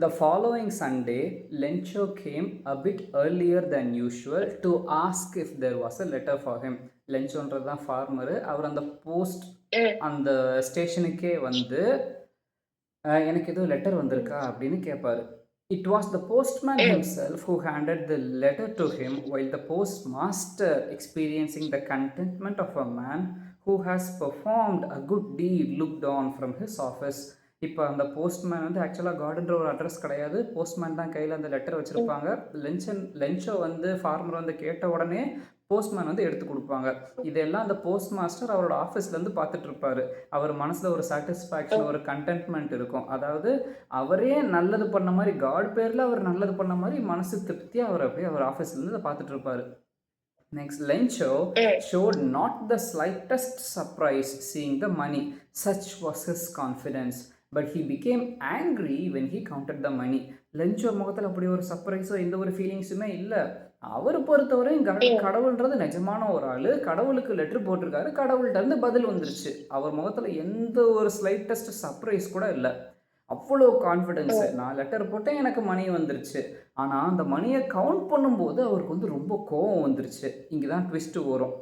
The following Sunday, Lencho came a bit earlier than usual to ask if there was a letter for him. லென்ச்சோன்றது தான் former. அவர் அந்த post அந்த ஸ்டேஷனுக்கே வந்து எனக்கு ஏதோ letter வந்திருக்கா அப்படின்னு கேட்பாரு. It was the postman himself who handed the letter to him, while the postmaster, experiencing the contentment of a man who has performed a good deed, looked on from his office. இப்போ அந்த postman வந்து ஆக்சுவலாக கார்டுன்ற ஒரு address கிடையாது, postman தான் கையில் அந்த letter வச்சுருப்பாங்க. லென்ச்சோ வந்து ஃபார்மர் வந்து கேட்ட உடனே போஸ்ட்மேன் வந்து எடுத்து கொடுப்பாங்க. இதெல்லாம் அந்த போஸ்ட் மாஸ்டர் அவரோட ஆஃபீஸ்லேருந்து பார்த்துட்டு இருப்பார். அவர் மனசில் ஒரு சாட்டிஸ்ஃபேக்ஷன், ஒரு கண்டென்ட்மெண்ட் இருக்கும். அதாவது அவரே நல்லது பண்ண மாதிரி, காட் பேரில் அவர் நல்லது பண்ண மாதிரி மனசு திருப்தியாக அவர் அப்படியே அவர் ஆஃபீஸ்லேருந்து அதை பார்த்துட்டு இருப்பார். Next, Lencho showed not the slightest surprise seeing the money. Such was his confidence. But he became angry when he counted the money. Lencho முகத்தில் அப்படி ஒரு சர்ப்ரைஸோ எந்த ஒரு ஃபீலிங்ஸுமே இல்லை. அவர் பொறுத்தவரையும் கடவுள்ன்றது நிஜமான ஒரு ஆள், கடவுளுக்கு லெட்ரு போட்டிருக்காரு, கடவுள்கிட்ட இருந்து பதில் வந்துருச்சு. அவர் முகத்தில் எந்த ஒரு ஸ்லைட்டஸ்ட் சர்ப்ரைஸ் கூட இல்லை. அவ்வளோ கான்ஃபிடென்ஸு. நான் லெட்டர் போட்டேன், எனக்கு மணி வந்துருச்சு. ஆனால் அந்த மணியை கவுண்ட் பண்ணும்போது அவருக்கு வந்து ரொம்ப கோவம் வந்துருச்சு. இங்கே தான் ட்விஸ்ட்டு வரும்.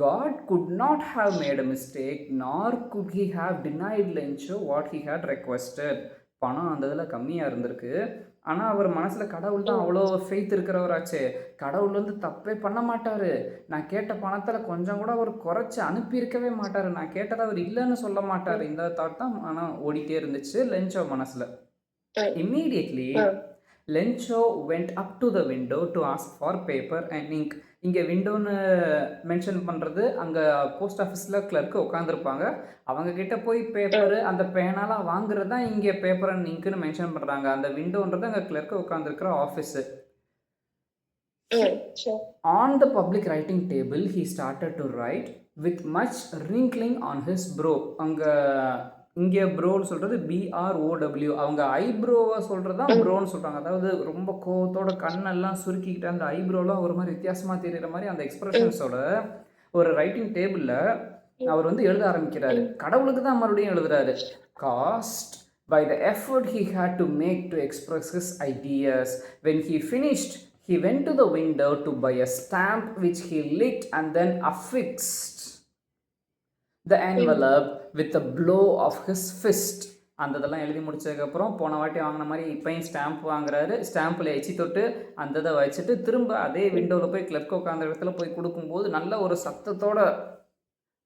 God could not have made a mistake, nor could he have denied Lencho what he had requested. பணம் அந்த இதில் கம்மியாக இருந்திருக்கு. ஆனால் அவர் மனசில் கடவுள் தான் அவ்வளோ ஃபெய்த் இருக்கிறவராச்சே, கடவுள் வந்து தப்பே பண்ண மாட்டார். நான் கேட்ட பணத்தில் கொஞ்சம் கூட அவர் குறைச்சி அனுப்பியிருக்கவே மாட்டார். நான் கேட்டதை அவர் இல்லைன்னு சொல்ல மாட்டார். இந்த தாட் தான் ஆனால் ஓடிட்டே இருந்துச்சு லென்ச்சோ மனசில். Immediately, Lencho went up to the window to ask for paper and ink. இங்கே விண்டோன்னு மென்ஷன் பண்ணுறது, அங்கே போஸ்ட் ஆஃபீஸில் கிளர்க்கு உட்காந்துருப்பாங்க, அவங்கக்கிட்ட போய் பேப்பரு அந்த பேனாலாம் வாங்குறது தான் இங்கே பேப்பர் அண்ட் இங்க்குன்னு மென்ஷன் பண்ணுறாங்க. அந்த விண்டோன்றது அங்கே கிளர்க்கு உட்காந்துருக்கிற office. On the public writing table, he started to write with much wrinkling on his brow. அங்கே இங்கே ப்ரோன்னு சொல்கிறது BROW. அவங்க ஐப்ரோவை சொல்கிறது தான் ப்ரோன்னு சொல்கிறாங்க. அதாவது ரொம்ப கோவத்தோட கண்ணெல்லாம் சுருக்கிக்கிட்டு அந்த ஐப்ரோலாம் ஒரு மாதிரி வித்தியாசமாக தெரிகிற மாதிரி அந்த எக்ஸ்பிரஷன்ஸோட ஒரு ரைட்டிங் டேபிளில் அவர் வந்து எழுத ஆரம்பிக்கிறாரு. கடவுளுக்கு தான் மறுபடியும் எழுதுறாரு. Cost by the effort he had to make to express his ideas. When he finished, he went to the window to buy a stamp which he lit and then affixed the envelope with a blow of his fist. அந்த இதெல்லாம் எழுதி முடிச்சதுக்கப்புறம் போன வாட்டி வாங்கின மாதிரி இப்போயும் stamp வாங்குறாரு. ஸ்டாம்பில் எச்சி தொட்டு அந்த இதை வச்சுட்டு திரும்ப அதே விண்டோவில் போய் கிளர்க் உட்காந்த இடத்துல போய் கொடுக்கும்போது நல்ல ஒரு சத்தத்தோட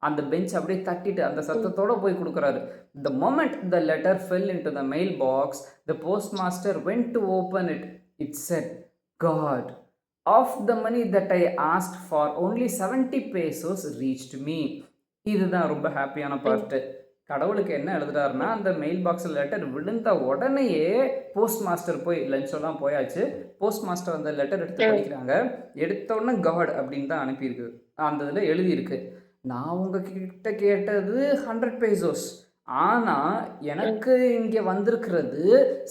அந்த பெஞ்ச் அப்படியே தட்டிட்டு அந்த சத்தத்தோடு போய் கொடுக்குறாரு. The moment the letter fell into the mail box, the postmaster went to open it. It said, God, of the money that I asked for, only 70 pesos reached me. இதுதான் ரொம்ப ஹாப்பியான பார்ட்டு. கடவுளுக்கு என்ன எழுதுறாருன்னா, அந்த மெயில் பாக்ஸில் letter விழுந்த உடனேயே post master போய் லஞ்செல்லாம் போயாச்சு. போஸ்ட் மாஸ்டர் அந்த லெட்டர் எடுத்து படிக்கிறாங்க. எடுத்த உடனே காட் அப்படின்னு தான் அனுப்பியிருக்கு. அந்த இதில் எழுதியிருக்கு, நான் உங்ககிட்ட கேட்டது 100 pesos, ஆனால் எனக்கு இங்கே வந்திருக்கிறது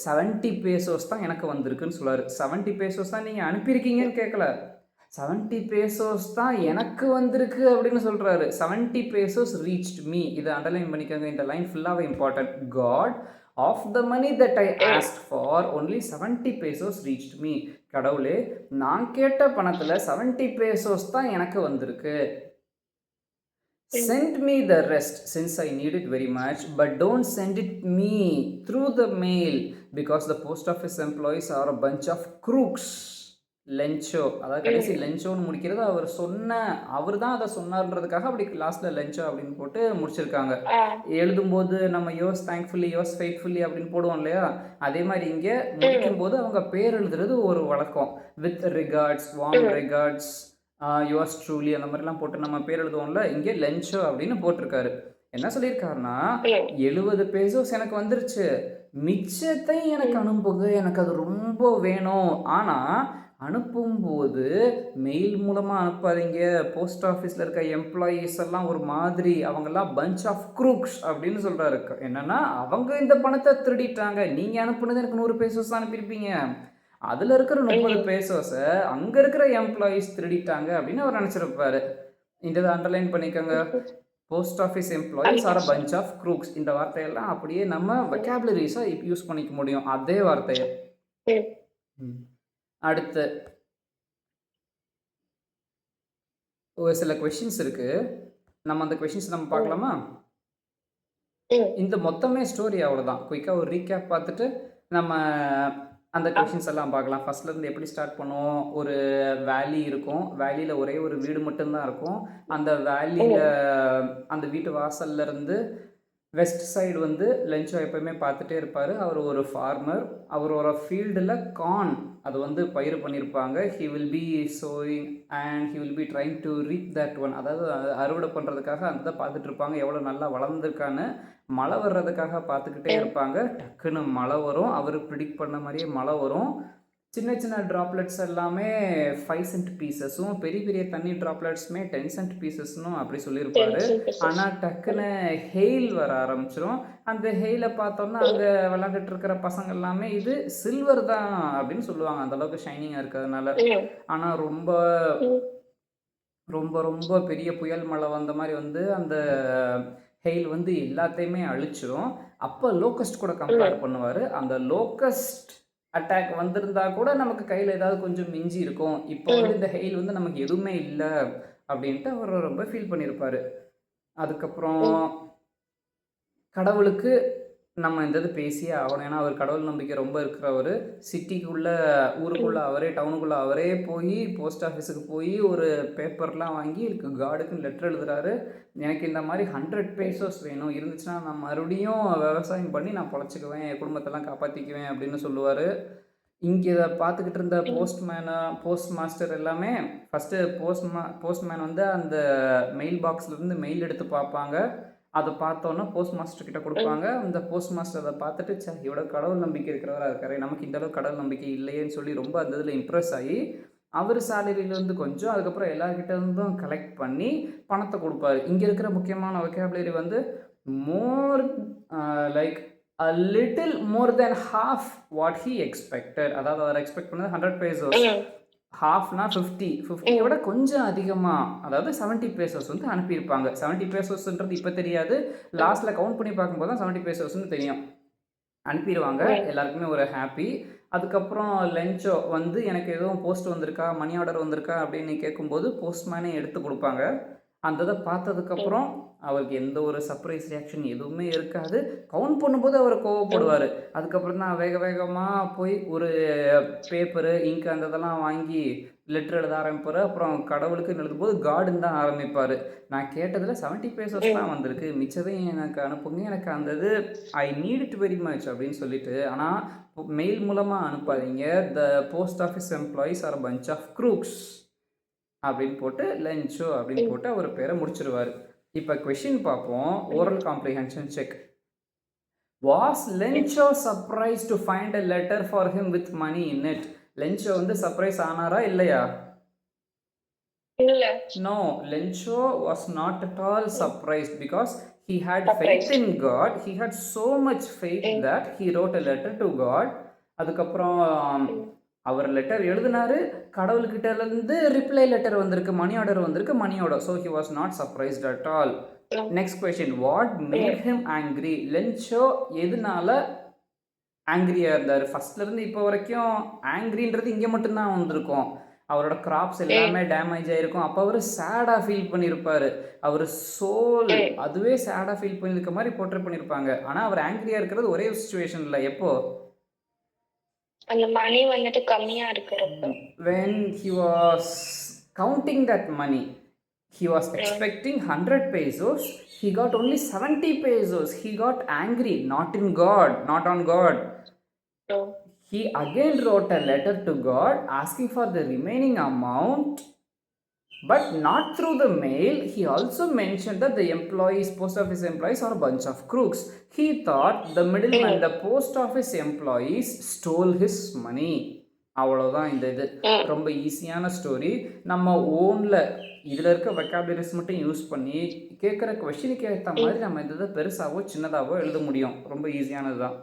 70 pesos தான் எனக்கு வந்திருக்குன்னு சொல்கிறார். 70 pesos தான் நீங்கள் அனுப்பியிருக்கீங்கன்னு கேட்கல, 70 pesos தான் எனக்கு வந்திருக்கு அப்படின்னு சொல்கிறாரு. 70 pesos reached me. இதை அண்டர்லைன் பண்ணிக்கோங்க, இந்த லைன் ஃபுல்லாகவே important. God of the money that I ask for only 70 pesos reached me. கடவுளே, நான் கேட்ட பணத்தில் 70 pesos தான் எனக்கு வந்திருக்கு. Send me the rest since I need it very much, but don't send it me through the mail because the post office employees are a bunch of crooks. Lencho, அதாவது கடைசி லென்ச்சோன்னு முடிக்கிறது அவர் தான் அதை சொன்னார்ன்றதுக்காக அப்படி லாஸ்ட்டில் லென்ச்சோ அப்படின்னு போட்டு முடிச்சிருக்காங்க. எழுதும்போது நம்ம யோஸ் தேங்க்ஃபுல்லி, யோஸ் ஃபெய்த்ஃபுல்லி அப்படின்னு போடுவோம் இல்லையா, அதே மாதிரி இங்கே முடிக்கும்போது அவங்க பேர் எழுதுறது ஒரு வழக்கம். With regards, warm regards, yours truly அந்த மாதிரிலாம் போட்டு நம்ம பேர் எழுதுவோம்ல, இங்கே லென்ச்சோ அப்படின்னு போட்டிருக்காரு. என்ன சொல்லியிருக்காருன்னா, 70 pesos எனக்கு வந்துருச்சு, மிச்சத்தை எனக்கு அனுப்புங்க, எனக்கு அது ரொம்ப வேணும். ஆனால் அனுப்பும்போது மெயில் மூலமாக அனுப்பாதீங்க, போஸ்ட் ஆஃபீஸில் இருக்க எம்ப்ளாயீஸ் எல்லாம் ஒரு மாதிரி, அவங்கெல்லாம் பஞ்ச் ஆஃப் க்ரூக்ஸ் அப்படின்னு சொல்கிறாரு. என்னென்னா அவங்க இந்த பணத்தை திருடிட்டாங்க, நீங்கள் அனுப்புனது எனக்கு 100 pesos தான் அனுப்பியிருப்பீங்க, அதில் இருக்கிற 30 pesos அங்கே இருக்கிற எம்ப்ளாயீஸ் திருடிட்டாங்க அப்படின்னு அவர் நினச்சிருப்பாரு. இந்த இதை அண்டர்லைன் பண்ணிக்கோங்க. Post office employees are a bunch of crooks. இந்த வார்த்தையெல்லாம் அப்படியே நம்ம வெக்காபுலரிஸாக யூஸ் பண்ணிக்க முடியும் அதே வார்த்தையை. அடுத்து ஒரு சில கொஷின்ஸ் இருக்கு. நம்ம அந்த கொஷின்ஸ் நம்ம பார்க்கலாமா? இந்த மொத்தமே ஸ்டோரி அவ்வளோதான். குயிக்காக ஒரு ரீகேப் பார்த்துட்டு நம்ம அந்த கொஷின்ஸ் எல்லாம் பார்க்கலாம். ஃபர்ஸ்ட்லேருந்து எப்படி ஸ்டார்ட் பண்ணுவோம்? ஒரு வேலி இருக்கும். வேலியில் ஒரே ஒரு வீடு மட்டும்தான் இருக்கும். அந்த வேலியில் அந்த வீட்டு வாசல்ல இருந்து வெஸ்ட் சைடு வந்து லென்ச்சோ எப்போயுமே பார்த்துட்டே இருப்பார். அவர் ஒரு ஃபார்மர். அவரோட ஃபீல்டில் கார்ன் அது வந்து பயிர் பண்ணியிருப்பாங்க. He will be sowing and he will be trying to ரீப் that one. அதாவது அறுவடை பண்ணுறதுக்காக அந்த தான் பார்த்துட்டு இருப்பாங்க, எவ்வளோ நல்லா வளர்ந்துருக்கான்னு. மழை வர்றதுக்காக பார்த்துக்கிட்டே இருப்பாங்க. டக்குன்னு மழை வரும். அவர் ப்ரிடிக்ட் பண்ண மாதிரியே மழை வரும். சின்ன சின்ன ட்ராப்லெட்ஸ் எல்லாமே 5 சென்ட் பீசஸும், பெரிய பெரிய தண்ணி ட்ராப்லெட்ஸுமே 10 சென்ட் பீசஸ்னும் அப்படி சொல்லியிருப்பாரு. ஆனால் டக்குன்னு ஹெயில் வர ஆரம்பிச்சிடும். அந்த ஹெயிலை பார்த்தோம்னா அங்கே விளையாண்டுட்டு இருக்கிற பசங்க எல்லாமே இது சில்வர் தான் அப்படின்னு சொல்லுவாங்க, அந்தளவுக்கு ஷைனிங்காக இருக்கிறதுனால. ஆனால் ரொம்ப ரொம்ப ரொம்ப பெரிய புயல் மழை வந்த மாதிரி வந்து அந்த ஹெயில் வந்து எல்லாத்தையுமே அழிச்சிரும். அப்போ லோக்கஸ்ட் கூட கம்பேர் பண்ணுவார். அந்த லோக்கஸ்ட் அட்டாக் வந்திருந்தா கூட நமக்கு கையில் ஏதாவது கொஞ்சம் மிஞ்சி இருக்கும். இப்போ வந்து இந்த ஹெயில் வந்து நமக்கு எதுவுமே இல்லை அப்படின்ட்டு அவர் ரொம்ப ஃபீல் பண்ணியிருப்பார். அதுக்கப்புறம் கடவுளுக்கு நம்ம இந்த இது பேசியே ஆகணும். ஏன்னா அவர் கடவுள் நம்பிக்கை ரொம்ப இருக்கிறவர். சிட்டிக்குள்ளே ஊருக்குள்ளே அவரே, டவுனுக்குள்ளே அவரே போய் போஸ்ட் ஆஃபீஸுக்கு போய் ஒரு பேப்பர்லாம் வாங்கி இதுக்கு காடுக்குன்னு லெட்டர் எழுதுறாரு. எனக்கு இந்த மாதிரி 100 pesos வேணும், இருந்துச்சுன்னா நான் மறுபடியும் விவசாயம் பண்ணி நான் பொழைச்சிக்குவேன், என் குடும்பத்தெல்லாம் காப்பாற்றிக்குவேன் அப்படின்னு சொல்லுவார். இங்கே இதை பார்த்துக்கிட்டு இருந்த போஸ்ட் மாஸ்டர் எல்லாமே ஃபஸ்ட்டு போஸ்ட்மேன் வந்து அந்த மெயில் பாக்ஸ்லேருந்து மெயில் எடுத்து பார்ப்பாங்க. அதை பார்த்தோன்னா போஸ்ட் மாஸ்டர் கிட்ட கொடுப்பாங்க. அந்த போஸ்ட் மாஸ்டர் அதை பார்த்துட்டு இவ்வளோ கடவுள் நம்பிக்கை இருக்கிறவராக இருக்காரு, நமக்கு இந்த அளவுக்கு கடவுள் நம்பிக்கை இல்லையேன்னு சொல்லி ரொம்ப அந்த இதில் இம்ப்ரெஸ் ஆகி அவர் சேலரியிலேருந்து கொஞ்சம், அதுக்கப்புறம் எல்லார்கிட்ட இருந்தும் கலெக்ட் பண்ணி பணத்தை கொடுப்பாரு. இங்கே இருக்கிற முக்கியமான வெக்காபுலரி வந்து more like a little more than half what he expected. அதாவது அவர் எக்ஸ்பெக்ட் பண்ணது 100 pesos, ஹாஃப்னா 50 விட கொஞ்சம் அதிகமாக, அதாவது 70 pesos வந்து அனுப்பியிருப்பாங்க. 70 pesosன்றது இப்போ தெரியாது, லாஸ்ட்டில் கவுண்ட் பண்ணி பார்க்கும்போது தான் 70 pesosன்னு தெரியும். அனுப்பிடுவாங்க. எல்லாருக்குமே ஒரு ஹாப்பி. அதுக்கப்புறம் லென்ச்சோ வந்து எனக்கு எதுவும் போஸ்ட் வந்திருக்கா, மணி ஆர்டர் வந்திருக்கா அப்படின்னு கேட்கும்போது போஸ்ட்மேனே எடுத்து கொடுப்பாங்க. அந்த இதை பார்த்ததுக்கப்புறம் அவருக்கு எந்த ஒரு சர்ப்ரைஸ் ரியாக்ஷன் எதுவுமே இருக்காது. கவுண்ட் பண்ணும்போது அவர் கோவப்படுவார். அதுக்கப்புறம் தான் வேக வேகமாக போய் ஒரு பேப்பரு, இங்கு அந்த இதெல்லாம் வாங்கி லெட்டர் எழுத ஆரம்பிப்பார். அப்புறம் கடவுளுக்கு எழுதும்போது காடுன்னு தான் ஆரம்பிப்பார். நான் கேட்டதில் 70 pesos தான் வந்திருக்கு, மிச்சதையும் எனக்கு அனுப்புங்க, எனக்கு அந்த இது I need it very much அப்படின்னு சொல்லிட்டு. ஆனால் மெயில் மூலமாக அனுப்பாதீங்க, the post office employees are bunch of crooks அப்படின்னு போட்டு லென்ச்சோ அப்படின்னு போட்டு அவர் பேரை முடிச்சிருவார். இப்போ கொஷின் பார்ப்போம். Oral comprehension check. Was Lencho surprise to find a letter for him with money in it? Lencho வந்து சர்ப்ரைஸ் ஆனாரா இல்லையா? No, Lencho was not at all surprised because he had faith in God. He had so much faith that he wrote a letter to God. அதுக்கப்புறம் அவர் letter எழுதினாரு, கடவுள்கிட்டேருந்து reply letter வந்திருக்கு, மணி order வந்திருக்கு, மணியோட. So he was not surprised at all. Next question, what made him angry? Lencho எதனால ஆங்க்ரியாக இருந்தார்? ஃபர்ஸ்ட்லேருந்து இப்போ வரைக்கும் ஆங்க்ரின்றது இங்கே மட்டும்தான் வந்திருக்கும். அவரோட கிராப்ஸ் எல்லாமே டேமேஜ் ஆகிருக்கும். அப்போ அவர் சேடாக ஃபீல் பண்ணியிருப்பார். அவர் சோல் அதுவே சேடாக ஃபீல் பண்ணியிருக்க மாதிரி போர்ட்ரே பண்ணியிருப்பாங்க. ஆனால் அவர் ஆங்க்ரியாக இருக்கிறது ஒரே சுச்சுவேஷனில். எப்போ? அந்த மணி வந்துட்டு கம்மியா இருக்கிறப்ப. when he was counting that money, he was expecting 100 pesos, he got only 70 pesos. He got angry, not in God, not on God. He again wrote a letter to God asking for the remaining amount, but not through the mail. He also mentioned that the employees, post office employees, are a bunch of crooks. He thought the middleman, the post office employees, stole his money. அவ்வளோதான் இந்த இது. ரொம்ப ஈஸியான story. நம்ம ஓனில் இதில் இருக்க vocabularies மட்டும் use பண்ணி கேட்குற கொஷினுக்கு ஏற்ற மாதிரி நம்ம இந்த இதை பெருசாகவோ சின்னதாகவோ எழுத முடியும். ரொம்ப ஈஸியானது தான்.